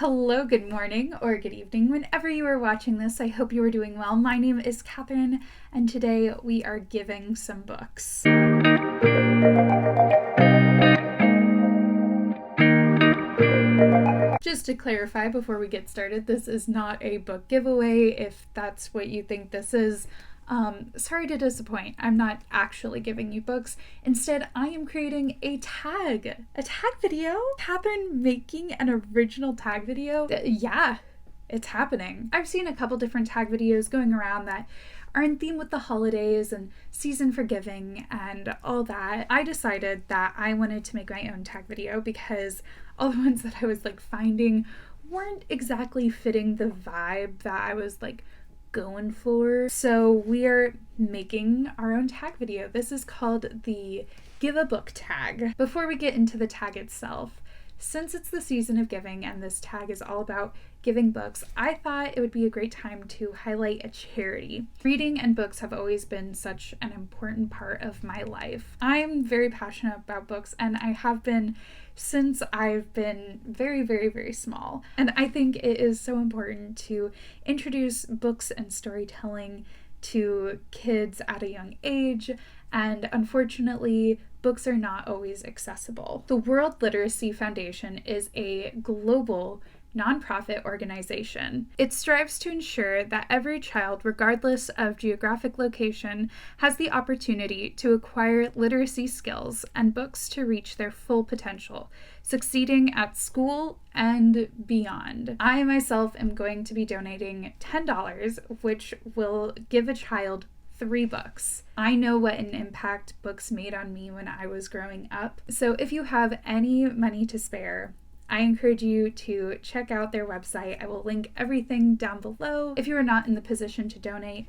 Hello, good morning, or good evening, whenever you are watching this. I hope you are doing well. My name is Catherine, and today we are giving some books. Just to clarify before we get started, this is not a book giveaway. If that's what you think this is, sorry to disappoint. I'm not actually giving you books. Instead, I am creating a tag video. Catherine making an original tag video. Yeah, it's happening. I've seen a couple different tag videos going around that are in theme with the holidays and season for giving and all that. I decided that I wanted to make my own tag video because all the ones that I was finding weren't exactly fitting the vibe that I was going for. So we're making our own tag video. This is called the Give a Book tag. Before we get into the tag itself, since it's the season of giving and this tag is all about giving books, I thought it would be a great time to highlight a charity. Reading and books have always been such an important part of my life. I'm very passionate about books, and I have been since I've been very, very, very small. And I think it is so important to introduce books and storytelling to kids at a young age, and unfortunately, books are not always accessible. The World Literacy Foundation is a global nonprofit organization. It strives to ensure that every child, regardless of geographic location, has the opportunity to acquire literacy skills and books to reach their full potential, succeeding at school and beyond. I myself am going to be donating $10, which will give a child 3 books. I know what an impact books made on me when I was growing up. So if you have any money to spare, I encourage you to check out their website. I will link everything down below. If you are not in the position to donate,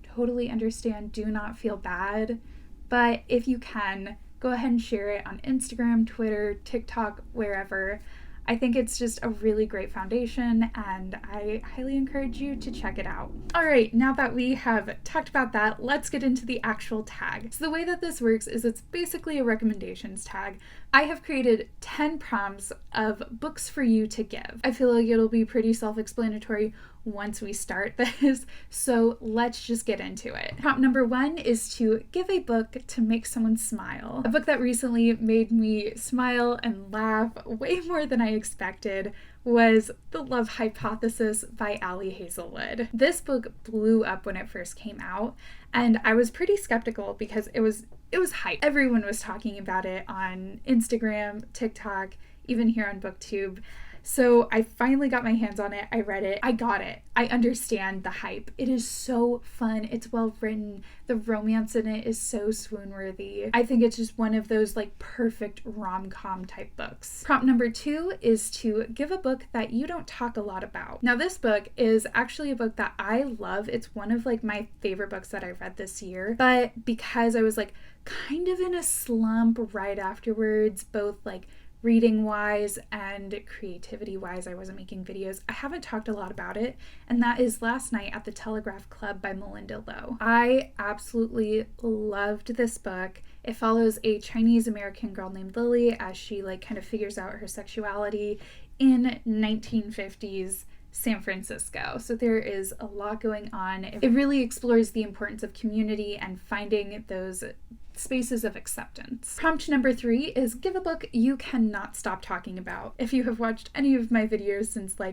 totally understand, do not feel bad. But if you can, go ahead and share it on Instagram, Twitter, TikTok, wherever. I think it's just a really great foundation, and I highly encourage you to check it out. All right, now that we have talked about that, let's get into the actual tag. So the way that this works is it's basically a recommendations tag. I have created 10 prompts of books for you to give. I feel like it'll be pretty self-explanatory once we start this, so let's just get into it. Prompt number 1 is to give a book to make someone smile. A book that recently made me smile and laugh way more than I expected was The Love Hypothesis by Ali Hazelwood. This book blew up when it first came out, and I was pretty skeptical because it was hype. Everyone was talking about it on Instagram, TikTok, even here on BookTube. So I finally got my hands on it. I read it. I got it. I understand the hype. It is so fun. It's well written. The romance in it is so swoon-worthy. I think it's just one of those perfect rom-com type books. Prompt number 2 is to give a book that you don't talk a lot about. Now this book is actually a book that I love. It's one of my favorite books that I read this year. But because I was kind of in a slump right afterwards, both reading wise and creativity wise, I wasn't making videos. I haven't talked a lot about it, and that is Last Night at the Telegraph Club by Melinda Lo. I absolutely loved this book. It follows a Chinese American girl named Lily as she kind of figures out her sexuality in 1950s San Francisco. So there is a lot going on. It really explores the importance of community and finding those spaces of acceptance. Prompt number 3 is give a book you cannot stop talking about. If you have watched any of my videos since I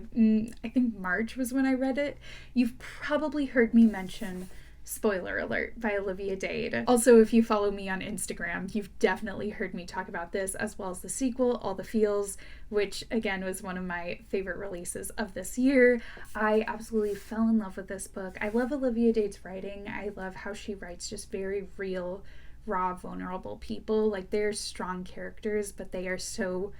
think March was when I read it, you've probably heard me mention Spoiler Alert by Olivia Dade. Also, if you follow me on Instagram, you've definitely heard me talk about this, as well as the sequel, All the Feels, which again was one of my favorite releases of this year. I absolutely fell in love with this book. I love Olivia Dade's writing. I love how she writes just very real, raw, vulnerable people. They're strong characters, but they are so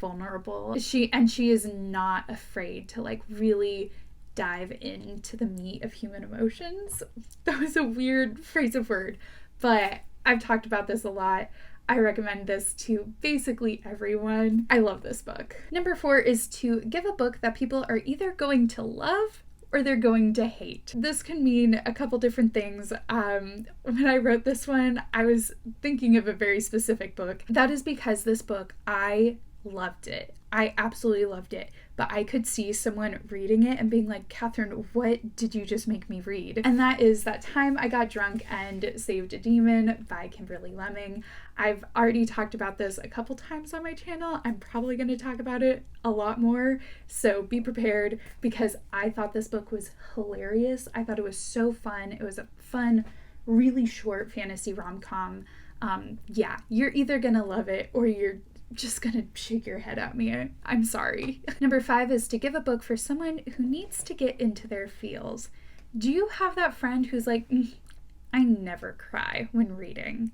vulnerable. She is not afraid to really dive into the meat of human emotions. That was a weird phrase of word, but I've talked about this a lot. I recommend this to basically everyone. I love this book. Number 4 is to give a book that people are either going to love or they're going to hate. This can mean a couple different things. When I wrote this one, I was thinking of a very specific book. That is because this book, I loved it. I absolutely loved it. but I could see someone reading it and being like, Catherine, what did you just make me read? And that is That Time I Got Drunk and Saved a Demon by Kimberly Lemming. I've already talked about this a couple times on my channel. I'm probably going to talk about it a lot more, so be prepared, because I thought this book was hilarious. I thought it was so fun. It was a fun, really short fantasy rom-com. Yeah, you're either gonna love it or you're just gonna shake your head at me. I'm sorry. Number 5 is to give a book for someone who needs to get into their feels. Do you have that friend who's like, I never cry when reading.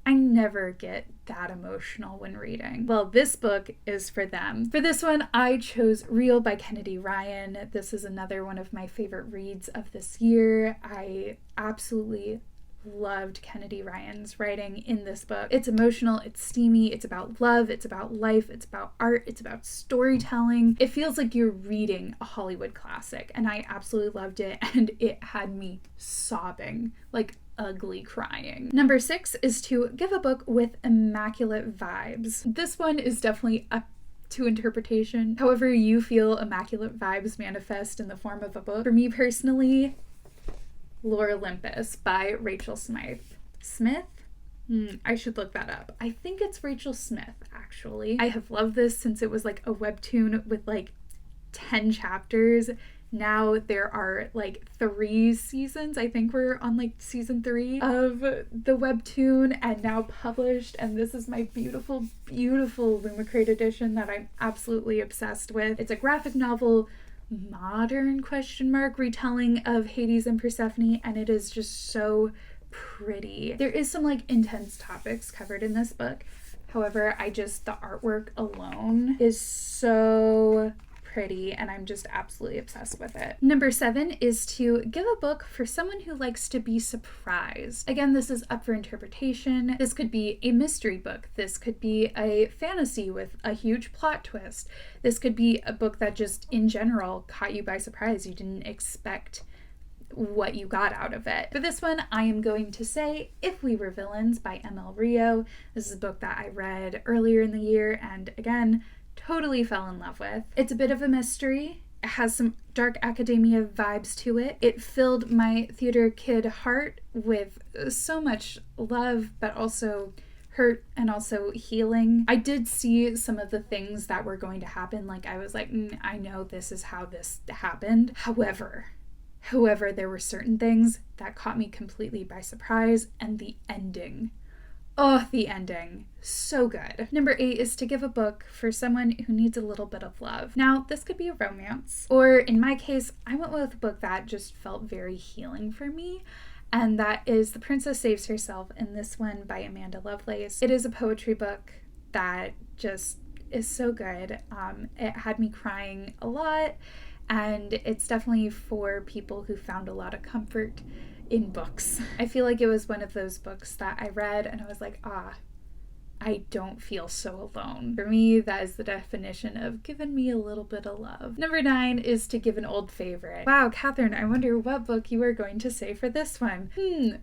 I never get that emotional when reading. Well, this book is for them. For this one, I chose Real by Kennedy Ryan. This is another one of my favorite reads of this year. I absolutely loved Kennedy Ryan's writing in this book. It's emotional, it's steamy, it's about love, it's about life, it's about art, it's about storytelling. It feels like you're reading a Hollywood classic, and I absolutely loved it, and it had me sobbing, like ugly crying. Number 6 is to give a book with immaculate vibes. This one is definitely up to interpretation. However you feel immaculate vibes manifest in the form of a book. For me personally, Lore Olympus by Rachel Smythe. Smith? I should look that up. I think it's Rachel Smith, actually. I have loved this since it was like a webtoon with like 10 chapters. Now there are like 3 seasons. I think we're on like season 3 of the webtoon, and now published. And this is my beautiful, beautiful Lumicrate edition that I'm absolutely obsessed with. It's a graphic novel, modern retelling of Hades and Persephone, and it is just so pretty. There is some like intense topics covered in this book. However, the artwork alone is so pretty, and I'm just absolutely obsessed with it. Number 7 is to give a book for someone who likes to be surprised. Again, this is up for interpretation. This could be a mystery book. This could be a fantasy with a huge plot twist. This could be a book that just in general caught you by surprise. You didn't expect what you got out of it. For this one, I am going to say If We Were Villains by M.L. Rio. This is a book that I read earlier in the year, and again, totally fell in love with. It's a bit of a mystery. It has some dark academia vibes to it. It filled my theater kid heart with so much love, but also hurt and also healing. I did see some of the things that were going to happen. Like I was like, I know this is how this happened. However, there were certain things that caught me completely by surprise, and the ending. Oh, the ending. So good. Number 8 is to give a book for someone who needs a little bit of love. Now, this could be a romance, or in my case, I went with a book that just felt very healing for me, and that is The Princess Saves Herself, in this one by Amanda Lovelace. It is a poetry book that just is so good. It had me crying a lot, and it's definitely for people who found a lot of comfort in books. I feel like it was one of those books that I read and I was like, I don't feel so alone. For me, that is the definition of giving me a little bit of love. Number 9 is to give an old favorite. Wow, Catherine, I wonder what book you are going to say for this one.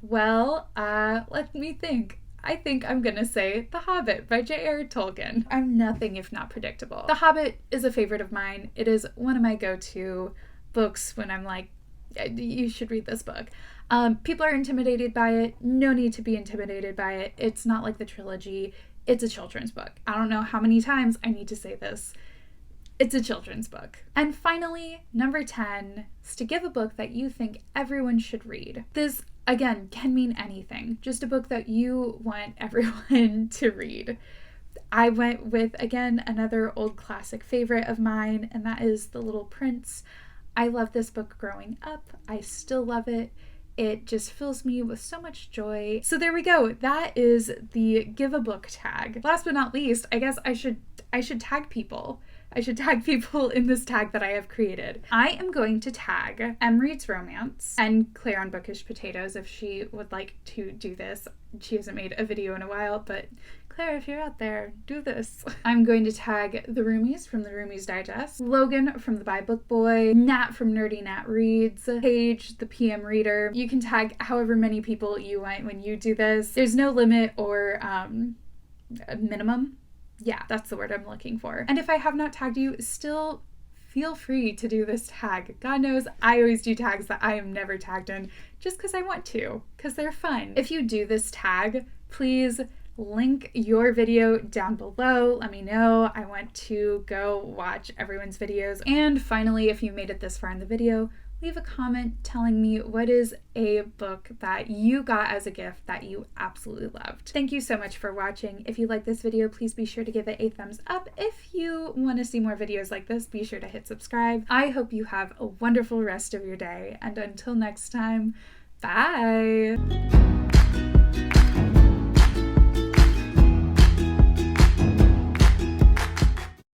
Well, let me think. I think I'm gonna say The Hobbit by J.R.R. Tolkien. I'm nothing if not predictable. The Hobbit is a favorite of mine. It is one of my go-to books when I'm like, you should read this book. People are intimidated by it. No need to be intimidated by it. It's not like the trilogy. It's a children's book. I don't know how many times I need to say this. It's a children's book. And finally, number 10 is to give a book that you think everyone should read. This, again, can mean anything. Just a book that you want everyone to read. I went with, again, another old classic favorite of mine, and that is The Little Prince. I loved this book growing up. I still love it. It just fills me with so much joy. So there we go. That is the give a book tag. Last but not least, I guess I should tag people. I should tag people in this tag that I have created. I am going to tag M Reads Romance and Claire on Bookish Potatoes if she would like to do this. She hasn't made a video in a while, but Claire, if you're out there, do this. I'm going to tag the Roomies from the Roomies Digest, Logan from the By Book Boy, Nat from Nerdy Nat Reads, Paige, the PM Reader. You can tag however many people you want when you do this. There's no limit or a minimum. Yeah, that's the word I'm looking for. And if I have not tagged you, still feel free to do this tag. God knows I always do tags that I am never tagged in just because I want to, because they're fun. If you do this tag, please link your video down below. Let me know. I want to go watch everyone's videos. And finally, if you made it this far in the video, leave a comment telling me what is a book that you got as a gift that you absolutely loved. Thank you so much for watching. If you like this video, please be sure to give it a thumbs up. If you want to see more videos like this, be sure to hit subscribe. I hope you have a wonderful rest of your day, and until next time, bye!